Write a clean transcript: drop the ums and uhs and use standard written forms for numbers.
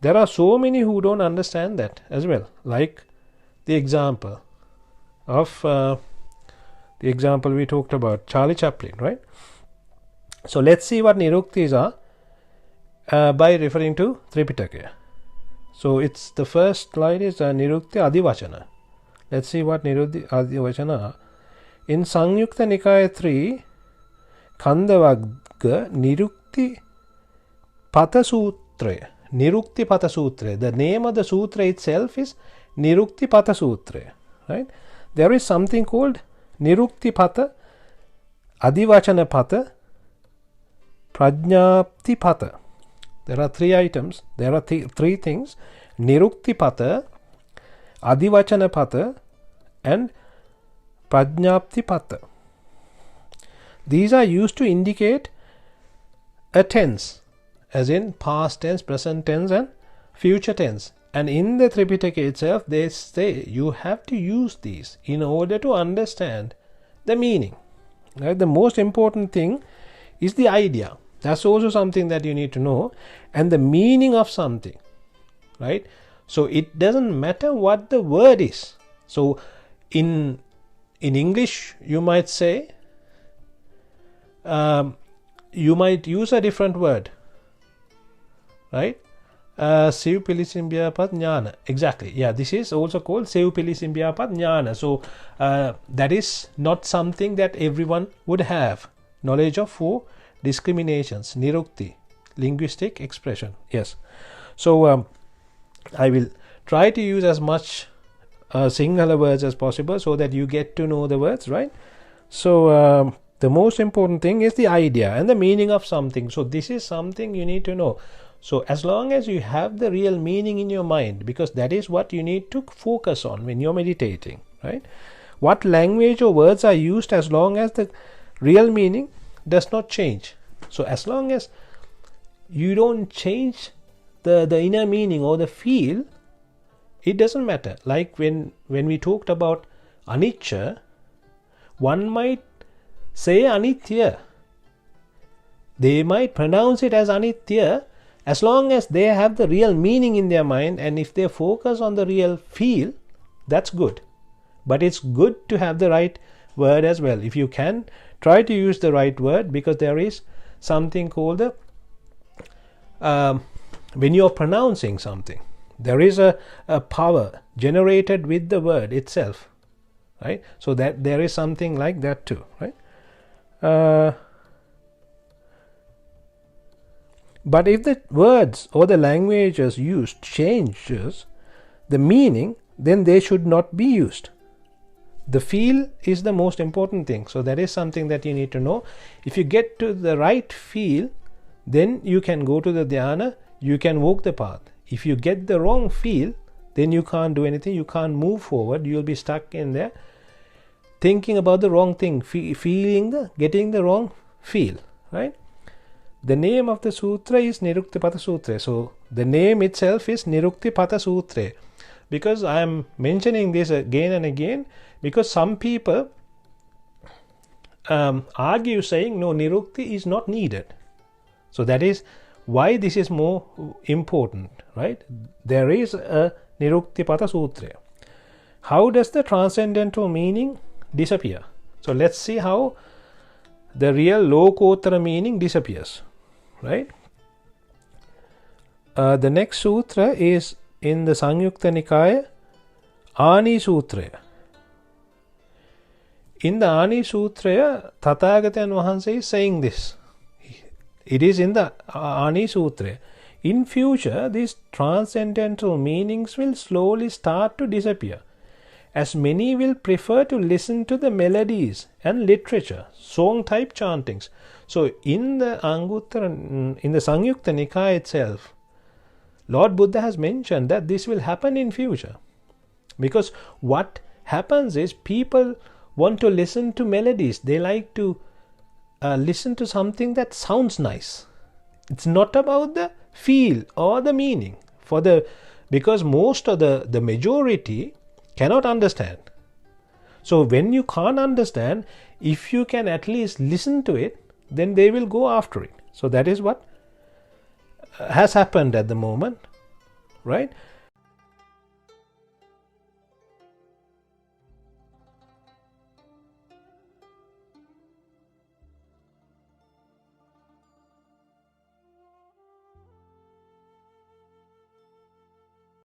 there are so many who don't understand that as well. Like the example we talked about, Charlie Chaplin, right? So let's see what niruktis are by referring to Tripitaka. So it's the first slide is nirukti adivachana. Let's see what nirukti adivachana are. In Samyukta Nikaya 3, Khandavagga Nirukti Pata Sutra. Nirukti Pata Sutra. The name of the sutra itself is Nirukti Pata Sutra. Right? There is something called Nirukti Pata, Adivachana Pata, Prajnapti Pata. There are three items. There are three things: Nirukti Pata, Adivachana Pata, and Prajnapti Pata. These are used to indicate a tense, as in past tense, present tense, and future tense. And in the Tripitaka itself, they say you have to use these in order to understand the meaning. Right? The most important thing is the idea. That's also something that you need to know, and the meaning of something. Right? So it doesn't matter what the word is. So in English, you might say, you might use a different word, right? Siv Pilisimbiyapat Jnana. Exactly. Yeah, this is also called Siv Pilisimbiyapat Jnana. So that is not something that everyone would have knowledge of for discriminations. Nirukti, linguistic expression. Yes. So I will try to use as much Sinhala words as possible so that you get to know the words, right? So the most important thing is the idea and the meaning of something. So this is something you need to know. So as long as you have the real meaning in your mind, because that is what you need to focus on when you're meditating, right? What language or words are used, as long as the real meaning does not change. So as long as you don't change the inner meaning or the feel, it doesn't matter. Like when we talked about anicca, one might say anitya. They might pronounce it as anitya, as long as they have the real meaning in their mind, and if they focus on the real feel, that's good. But it's good to have the right word as well. If you can, try to use the right word, because there is something called when you're pronouncing something, there is a power generated with the word itself, right? So that there is something like that too, right? But if the words or the languages used changes the meaning, then they should not be used. The feel is the most important thing. So that is something that you need to know. If you get to the right feel, then you can go to the dhyana, you can walk the path. If you get the wrong feel, then you can't do anything, you can't move forward, you'll be stuck in there thinking about the wrong thing, getting the wrong feel, right? The name of the sutra is Nirukti Pata Sutra. So the name itself is Nirukti Pata Sutra. Because I am mentioning this again and again, because some people argue saying no, Nirukti is not needed. So that is why this is more important, right? There is a Nirukti Pata Sutra. How does the transcendental meaning disappear? So let's see how the real Lokottara meaning disappears, right? The next sutra is in the Samyukta Nikaya, Ani Sutra. In the Ani Sutra, Tathagata Vahansa is saying this. It is in the Ani Sutra. In future, these transcendental meanings will slowly start to disappear, as many will prefer to listen to the melodies and literature, song-type chantings. So in the Samyukta Nikaya itself, Lord Buddha has mentioned that this will happen in future. Because what happens is people want to listen to melodies. They like to listen to something that sounds nice. It's not about the feel or the meaning. Because most of the majority cannot understand. So when you can't understand, if you can at least listen to it, then they will go after it. So that is what has happened at the moment. right?